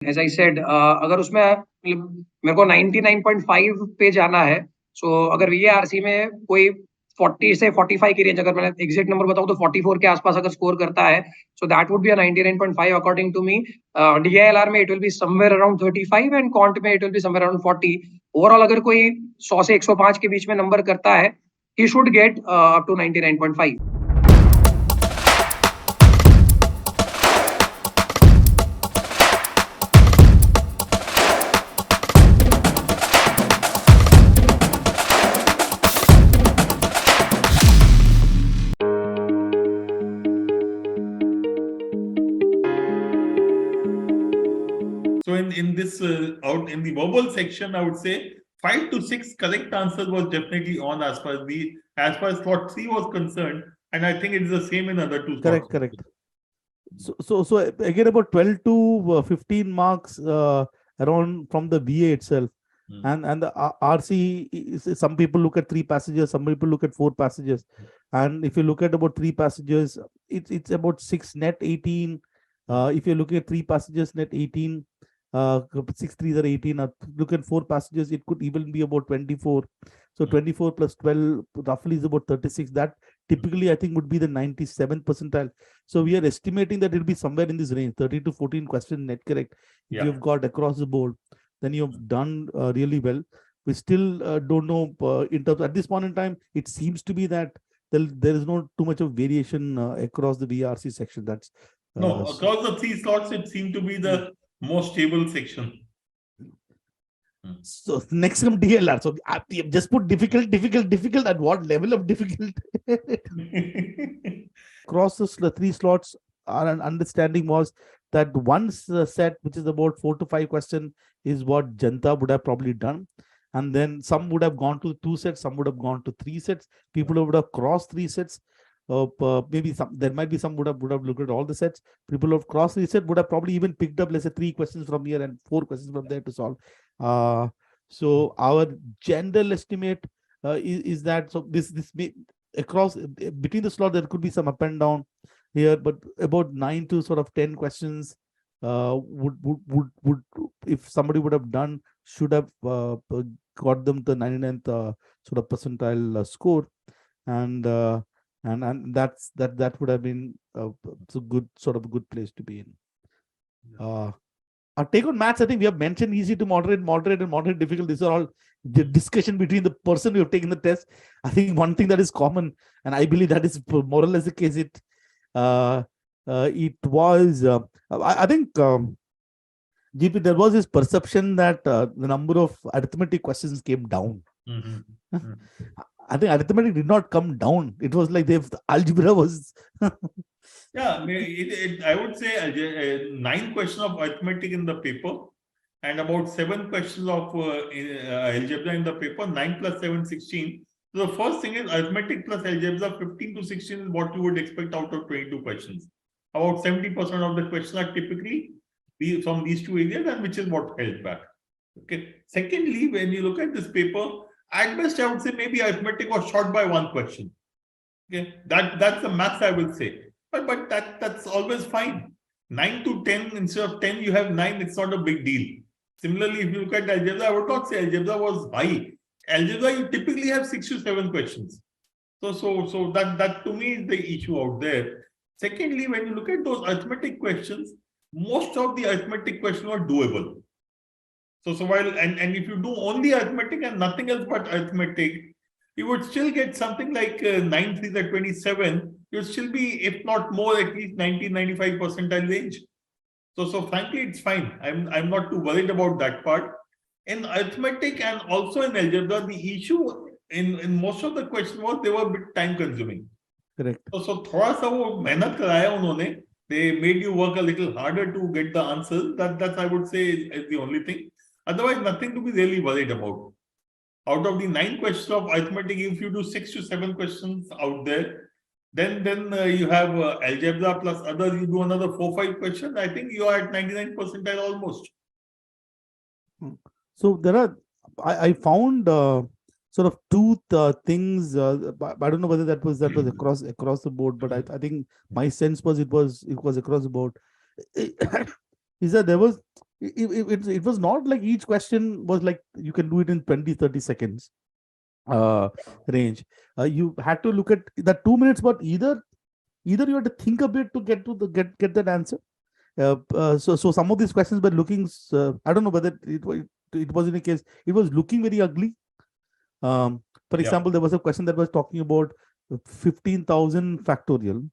As I said, अगर उसमें मेरे को 99.5 पे जाना है, so अगर VARC में कोई 40 से 45 की रेंज, अगर मैं एग्जैक्ट नंबर बताऊं तो 44 के आसपास अगर स्कोर करता है, so that would be a 99.5 according to me. DILR में it will be somewhere around 35 and Quant में it will be somewhere around 40. Overall अगर कोई 100 से 105 के बीच में नंबर करता है, he should get up to 99.5. So in this out in the verbal section, I would say 5 to 6 correct answers was definitely on as far as slot 3 was concerned, and I think it is the same in other two slots. Correct. So again about 12 to 15 marks around from the VA itself. And the RC, some people look at 3 passages, some people look at 4 passages. And if you look at about 3 passages, it's about 6 net 18. If you're looking at 3 passages, net 18. 6 3s are 18. Look at 4 passages, it could even be about 24. So 24 plus 12 roughly is about 36. That typically I think would be the 97th percentile. So we are estimating that it'll be somewhere in this range, 30 to 14 question net correct. If you've got across the board, then you've done really well. We still don't know in terms at this point in time. It seems to be that there is not too much of variation across the VRC section. That's no, across the 3 slots, it seemed to be the most stable section. So next come DLR. So just put difficult. At what level of difficult? Across the 3 slots, our understanding was that one set, which is about 4 to 5 questions, is what Janta would have probably done. And then some would have gone to 2 sets, some would have gone to 3 sets. People who would have crossed 3 sets. Maybe there might be some would have looked at all the sets. People who have crossed 3 sets would have probably even picked up, let's say, 3 questions from here and 4 questions from there to solve. So our general estimate is that this may across between the slot there could be some up and down here, but about 9 to sort of 10 questions would if somebody would have done should have got them the 99th sort of percentile score, and that would have been a good place to be in. Our take on maths, I think we have mentioned easy to moderate, and moderate difficult. These are all the discussion between the person who have taken the test. I think one thing that is common, and I believe that is more or less the case. It was, I think, GP, there was this perception that the number of arithmetic questions came down. I think arithmetic did not come down. It was like the algebra was. Yeah, I would say 9 questions of arithmetic in the paper and about 7 questions of algebra in the paper. 9 plus 7, 16. So the first thing is arithmetic plus algebra, 15 to 16 is what you would expect out of 22 questions. About 70% of the questions are typically from these 2 areas, and which is what held back. Okay. Secondly, when you look at this paper, at best I would say maybe arithmetic was short by 1 question. Okay, that's the maths I will say. But that's always fine. 9 to 10 instead of 10, you have 9. It's not a big deal. Similarly, if you look at algebra, I would not say algebra was high. Algebra, you typically have 6 to 7 questions. So that to me is the issue out there. Secondly, when you look at those arithmetic questions, most of the arithmetic questions are doable. So while and if you do only arithmetic and nothing else but arithmetic, you would still get something like 9 3 to 27. You'll still be, if not more, at least 90-95 percentile range. So frankly, it's fine. I'm not too worried about that part. In arithmetic and also in algebra, the issue in most of the questions was they were a bit time consuming. Correct. So थोड़ा सा वो मेहनत कराया उन्होंने. They made you work a little harder to get the answers. That's I would say is the only thing. Otherwise, nothing to be really worried about. Out of the 9 questions of arithmetic, if you do 6 to 7 questions out there, then you have algebra plus others, you do another 4-5 questions. I think you are at 99 percentile almost. So there are, I found sort of 2 things. I don't know whether that was across the board, but I think my sense was it was across the board. Is that there was it was not like each question was like you can do it in 20-30 seconds range. You had to look at the 2 minutes, but either you had to think a bit to get get that answer. So some of these questions were looking, I don't know whether it was in a case, it was looking very ugly. For example, there was a question that was talking about 15,000 factorial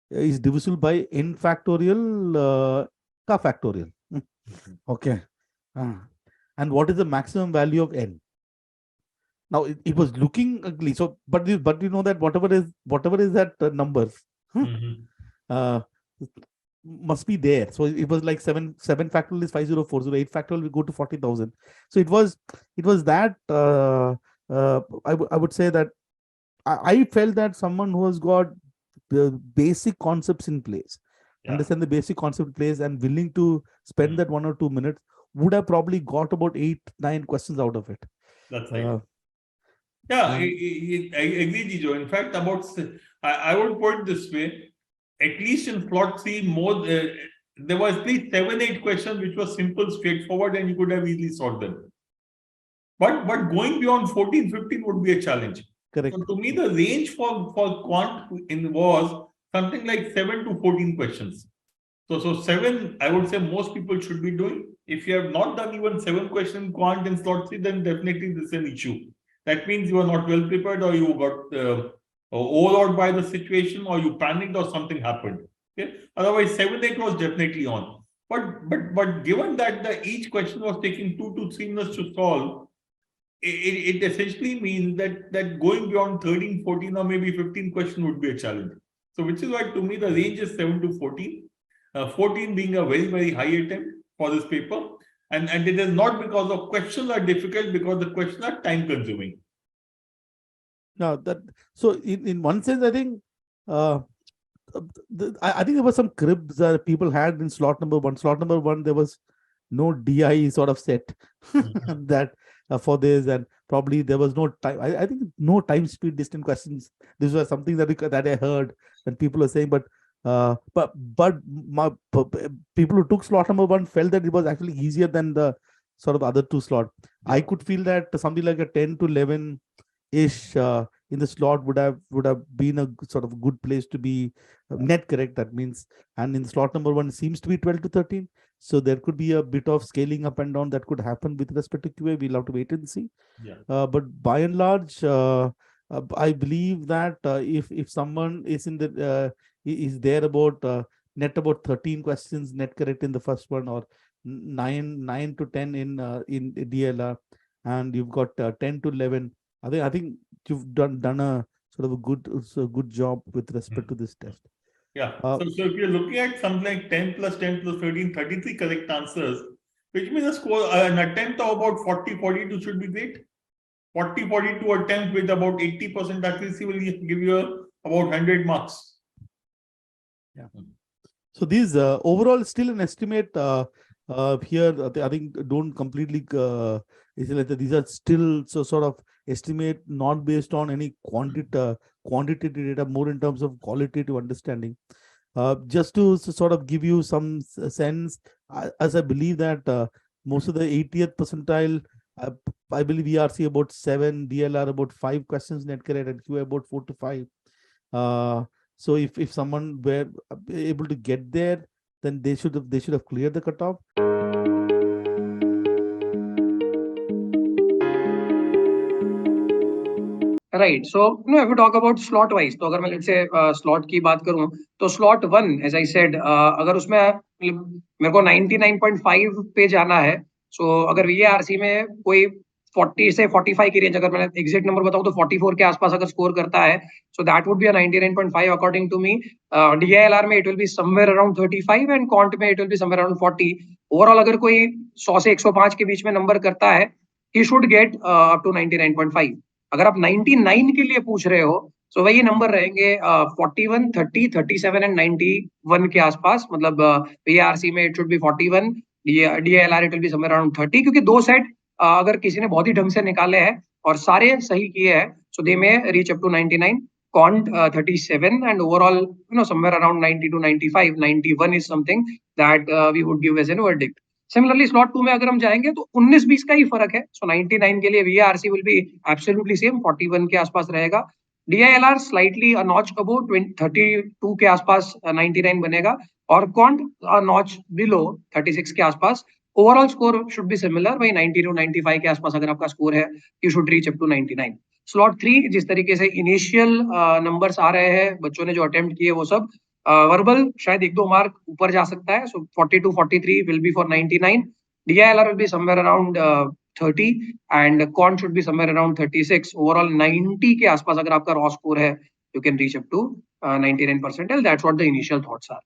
is divisible by n factorial ka factorial. Okay. And what is the maximum value of n? Now it was looking ugly. So, but you know that whatever is that numbers must be there. So it was like 7 factorial is 5040, 8 factorial will go to 40,000. So it was that I would say that I felt that someone who has got the basic concepts in place, understand the basic concept in place, and willing to spend that 1 or 2 minutes would have probably got about 8-9 questions out of it. That's right. I agree, Gejo. In fact, I would put it this way: at least in slot 3, there was at least 7-8 questions which were simple, straightforward, and you could have easily solved them. But going beyond 14-15 would be a challenge. Correct. So to me, the range for quant was something like 7 to 14 questions. So 7, I would say most people should be doing. If you have not done even 7 questions quant in slot 3, then definitely this is an issue. That means you are not well prepared, or you got overawed by the situation, or you panicked, or something happened. Okay. Otherwise, 7-8 was definitely on. But given that each question was taking 2 to 3 minutes to solve, it essentially means that going beyond 13, 14, or maybe 15 questions would be a challenge. So which is why to me the range is 7 to 14. 14 being a very, very high attempt for this paper. And it is not because of questions are difficult, because the questions are time consuming. Now so in one sense, I think I think there were some cribs that people had in slot number 1. Slot number 1, there was no DI sort of set that for this, and probably there was no time. I think no time speed distant questions. This was something that I heard and people were saying, but people who took slot number 1 felt that it was actually easier than the sort of other 2 slot. I could feel that something like a 10 to 11 ish in the slot would have been a sort of good place to be net correct. That means, and in slot number 1 seems to be 12 to 13. So there could be a bit of scaling up and down that could happen with respect to QA. We'll have to wait and see. But by and large, I believe that if someone is in the is there about net about 13 questions net correct in the first one, or 9 to 10 in DLR, and you've got 10 to 11. I think you've done a sort of a good job with respect to this test. So if you're looking at something like 10 plus 10 plus 13, 33 correct answers, which means a score, an attempt of about 40-42 should be great. 40-42 attempt with about 80% accuracy will give you about 100 marks. So these overall still an estimate here. I think don't completely. These are still sort of estimate, not based on any quantitative data, more in terms of qualitative understanding. Just to sort of give you some sense, as I believe that most of the 80th percentile, I believe ERC about 7, DLR about 5 questions net correct, and QA about 4 to 5. So if someone were able to get there, then they should have cleared the cutoff. Right. So, if we talk about slot wise, तो अगर मैं let's say slot की बात करूँ, तो slot 1, as I said, अगर उसमें मेरे को 99.5 पे जाना है, so अगर VARC में कोई 40 से 45 की रेंज, अगर मैंने एग्जैक्ट नंबर बताऊं तो 44 के आसपास अगर स्कोर करता है, so that would be a 99.5 according to me. DILR में it will be somewhere around 35 and quant में it will be somewhere around 40. Overall अगर कोई 100 से 105 के बीच में नंबर करता है, he should get up to 99.5. अगर आप 99 के लिए पूछ रहे हो, तो वही नंबर रहेंगे 41, 30, 37 एंड 91 के आसपास. मतलब VARC में it should be 41, DILR it will be somewhere around 30, क्योंकि 2 सेट अगर किसी ने बहुत ही ढंग से निकाले हैं और सारे सही किए हैं, so they may reach up to 99, quant 37, and overall somewhere around 90 to 95. 91 is something that we would give as an verdict. Similarly slot 2 में अगर हम जाएंगे तो 19-20 का ही फर्क है. सो 99 के लिए VARC will be absolutely same, 41 के आसपास रहेगा. DILR slightly a notch above 32 के आसपास 99 बनेगा, और क्वांट अ नॉच बिलो 36 के आसपास. Overall score should be similar, भाई 90 to 95 के आसपास अगर आपका स्कोर है, you should reach up to 99. Slot 3 जिस तरीके से इनिशियल नंबर्स आ रहे हैं, बच्चों ने जो अटेम्प्ट किए वो सब वर्बल शायद 1-2 मार्क ऊपर जा सकता है. सो 42-43 will be for 99. DILR will be somewhere around 30 and quant should be somewhere around 36. Overall 90 के आसपास अगर आपका रॉ स्कोर है, you can reach up to 99 percentile. That's what the initial thoughts are.